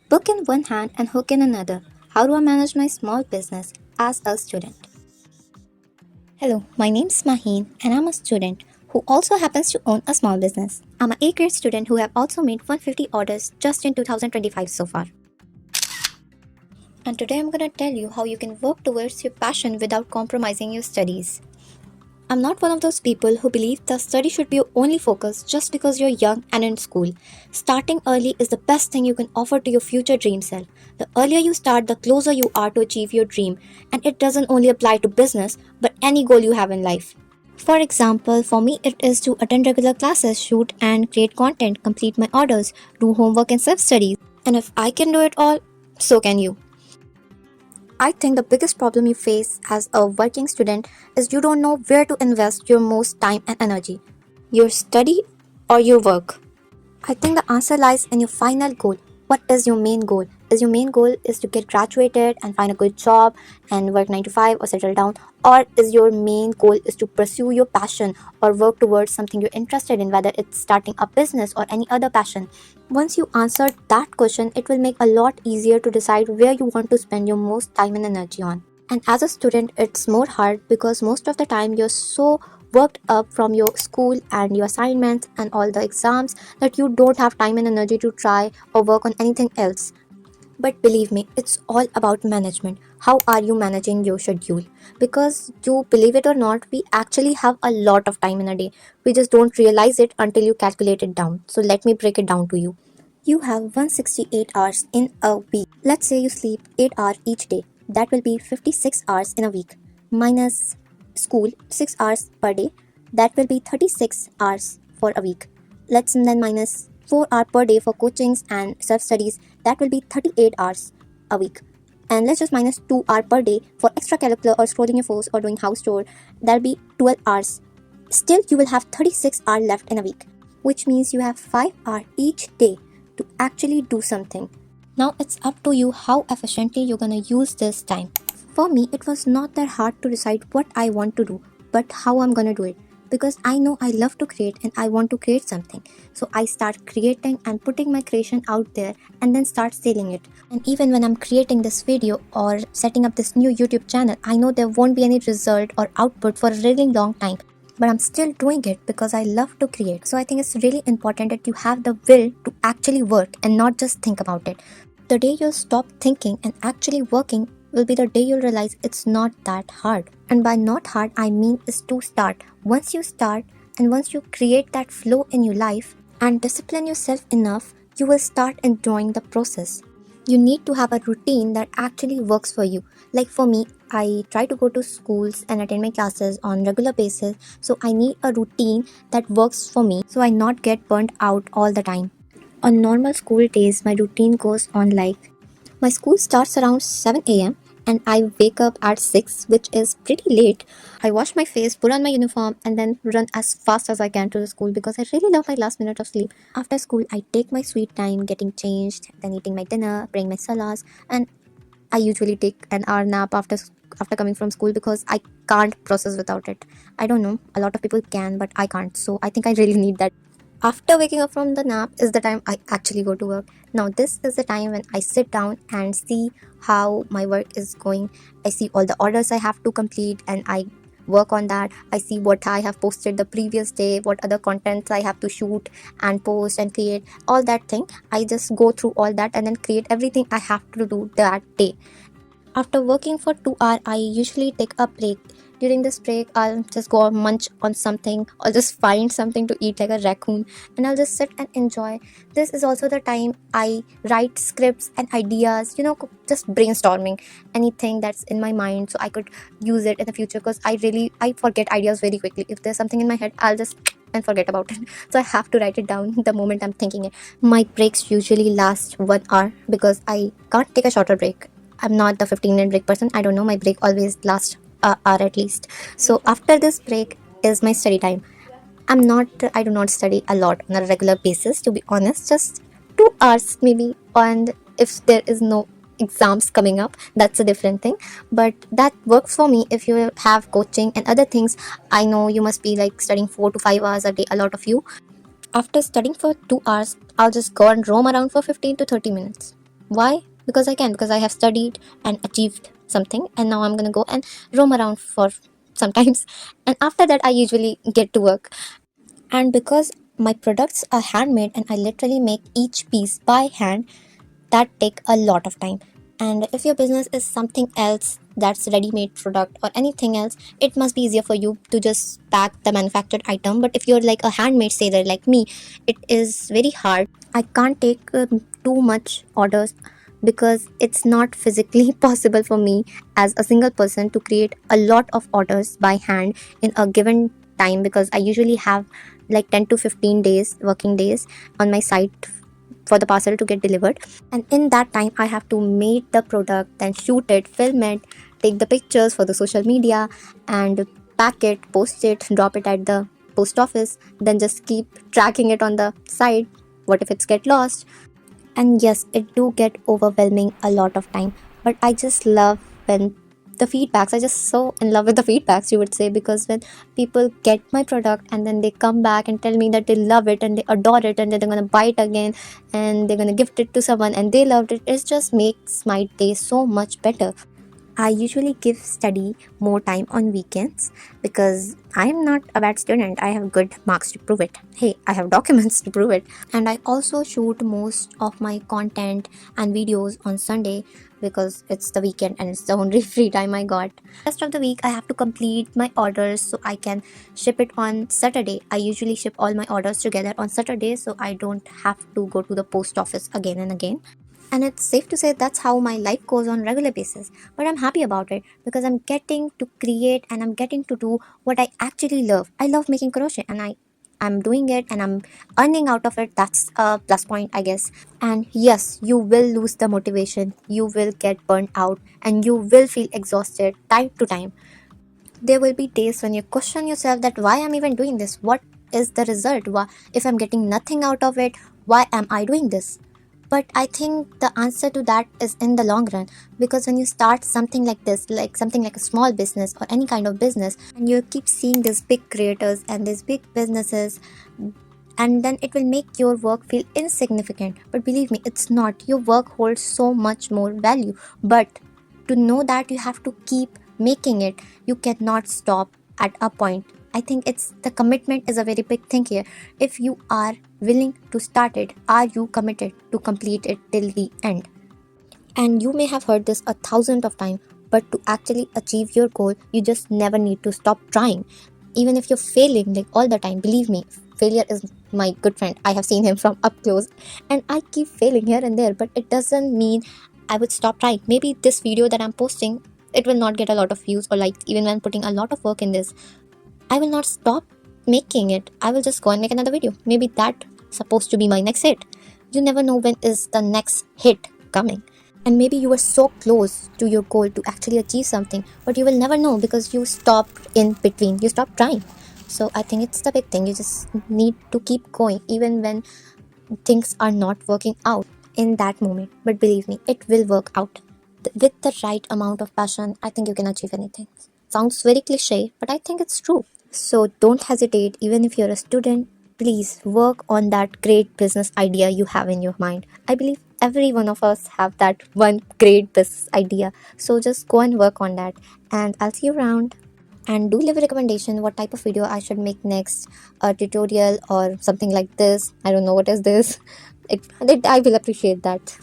Book in one hand and hook in another. How do I manage my small business as a student? Hello, my name is Maheen and I'm a student who also happens to own a small business. I'm an 8th grade student who have also made 150 orders just in 2025 so far. And today I'm gonna tell you how you can work towards your passion without compromising your studies. I'm not one of those people who believe that study should be your only focus just because you're young and in school. Starting early is the best thing you can offer to your future dream self. The earlier you start, the closer you are to achieve your dream, and it doesn't only apply to business, but any goal you have in life. For example, for me, it is to attend regular classes, shoot and create content, complete my orders, do homework and self studies. And if I can do it all, so can you. I think the biggest problem you face as a working student is you don't know where to invest your most time and energy, your study or your work. I think the answer lies in your final goal. What is your main goal? Is your main goal is to get graduated and find a good job and work 9 to 5 or settle down, or is your main goal is to pursue your passion or work towards something you're interested in, whether it's starting a business or any other passion? Once you answer that question, it will make a lot easier to decide where you want to spend your most time and energy on. And as a student, it's more hard because most of the time you're so worked up from your school and your assignments and all the exams that you don't have time and energy to try or work on anything else. But believe me, it's all about management. How are you managing your schedule? Because you believe it or not, we actually have a lot of time in a day. We just don't realize it until you calculate it down. So let me break it down to you. You have 168 hours in a week. Let's say you sleep 8 hours each day. That will be 56 hours in a week. Minus school 6 hours per day. That will be 36 hours for a week. Let's then minus 4 hours per day for coachings and self studies. That will be 38 hours a week. And let's just minus 2 hours per day for extracurricular or scrolling your phones or doing house chore. That'll be 12 hours. Still, you will have 36 hours left in a week, which means you have 5 hours each day to actually do something. Now it's up to you how efficiently you're gonna use this time. For me, it was not that hard to decide what I want to do, but how I'm gonna do it. Because I know I love to create and I want to create something. So I start creating and putting my creation out there and then start selling it. And even when I'm creating this video or setting up this new YouTube channel, I know there won't be any result or output for a really long time. But I'm still doing it because I love to create. So I think it's really important that you have the will to actually work and not just think about it. The day you'll stop thinking and actually working will be the day you'll realize it's not that hard. And by not hard, I mean is to start. Once you start and once you create that flow in your life and discipline yourself enough, you will start enjoying the process. You need to have a routine that actually works for you. Like for me, I try to go to schools and attend my classes on regular basis. So I need a routine that works for me so I not get burnt out all the time. On normal school days, my routine goes on like my school starts around 7 a.m. and I wake up at 6, which is pretty late. I wash my face, put on my uniform, and then run as fast as I can to the school because I really love my last minute of sleep. After school, I take my sweet time getting changed, then eating my dinner, praying my salas, and I usually take an hour nap after coming from school because I can't process without it. I don't know, a lot of people can, but I can't. So I think I really need that. After waking up from the nap is the time I actually go to work. Now, this is the time when I sit down and see how my work is going. I see all the orders I have to complete and I work on that. I see what I have posted the previous day, what other contents I have to shoot and post and create, all that thing. I just go through all that and then create everything I have to do that day. After working for 2 hours, I usually take a break. During this break, I'll just go munch on something or just find something to eat like a raccoon and I'll just sit and enjoy. This is also the time I write scripts and ideas, just brainstorming anything that's in my mind so I could use it in the future because I forget ideas very quickly. If there's something in my head, I'll just and forget about it. So I have to write it down the moment I'm thinking it. My breaks usually last 1 hour because I can't take a shorter break. I'm not the 15-minute break person. I don't know. My break always lasts an hour at least. So after this break is my study time. I do not study a lot on a regular basis, to be honest. Just 2 hours maybe. And if there is no exams coming up, that's a different thing. But that works for me if you have coaching and other things. I know you must be like studying 4 to 5 hours a day, a lot of you. After studying for 2 hours, I'll just go and roam around for 15 to 30 minutes. Why? Because I can, because I have studied and achieved something, and now I'm gonna go and roam around for sometimes. And after that, I usually get to work. And because my products are handmade and I literally make each piece by hand, that take a lot of time. And if your business is something else that's ready made product or anything else, it must be easier for you to just pack the manufactured item. But if you're like a handmade sailor like me, it is very hard. I can't take too much orders because it's not physically possible for me as a single person to create a lot of orders by hand in a given time, because I usually have like 10 to 15 days working days on my site for the parcel to get delivered. And in that time I have to make the product, then shoot it, film it, take the pictures for the social media, and pack it, post it, drop it at the post office, then just keep tracking it on the site. What if it's get lost? And yes, it do get overwhelming a lot of time, but I just love when the feedbacks, I just so in love with the feedbacks, you would say, because when people get my product and then they come back and tell me that they love it and they adore it and that they're going to buy it again and they're going to gift it to someone and they loved it, it just makes my day so much better. I usually give study more time on weekends because I am not a bad student. I have good marks to prove it. Hey, I have documents to prove it. And I also shoot most of my content and videos on Sunday because it's the weekend and it's the only free time I got. Rest of the week I have to complete my orders so I can ship it on Saturday. I usually ship all my orders together on Saturday so I don't have to go to the post office again and again. And it's safe to say that's how my life goes on regular basis. But I'm happy about it because I'm getting to create and I'm getting to do what I actually love. I love making crochet and I'm doing it and I'm earning out of it. That's a plus point, I guess. And yes, you will lose the motivation, you will get burnt out, and you will feel exhausted time to time. There will be days when you question yourself that why I'm even doing this? What is the result? Why, if I'm getting nothing out of it, why am I doing this? But I think the answer to that is in the long run, because when you start something like this, like something like a small business or any kind of business, and you keep seeing these big creators and these big businesses, and then it will make your work feel insignificant. But believe me, it's not. Your work holds so much more value. But to know that you have to keep making it, you cannot stop at a point. I think it's the commitment is a very big thing here. If you are willing to start it, are you committed to complete it till the end? And you may have heard this a thousand of times, but to actually achieve your goal, you just never need to stop trying. Even if you're failing like all the time, believe me, failure is my good friend. I have seen him from up close, and I keep failing here and there, but it doesn't mean I would stop trying. Maybe this video that I'm posting, it will not get a lot of views or likes, even when putting a lot of work in this. I will not stop making it. I will just go and make another video. Maybe that supposed to be my next hit. You never know when is the next hit coming. And maybe you were so close to your goal to actually achieve something, but you will never know because you stopped in between. You stopped trying. So I think it's the big thing. You just need to keep going even when things are not working out in that moment. But believe me, it will work out. With the right amount of passion, I think you can achieve anything. Sounds very cliche, but I think it's true. So don't hesitate, even if you're a student, please work on that great business idea you have in your mind. I believe every one of us have that one great business idea. So just go and work on that, and I'll see you around. And do leave a recommendation what type of video I should make next, a tutorial or something like this. I don't know what is this. I will appreciate that.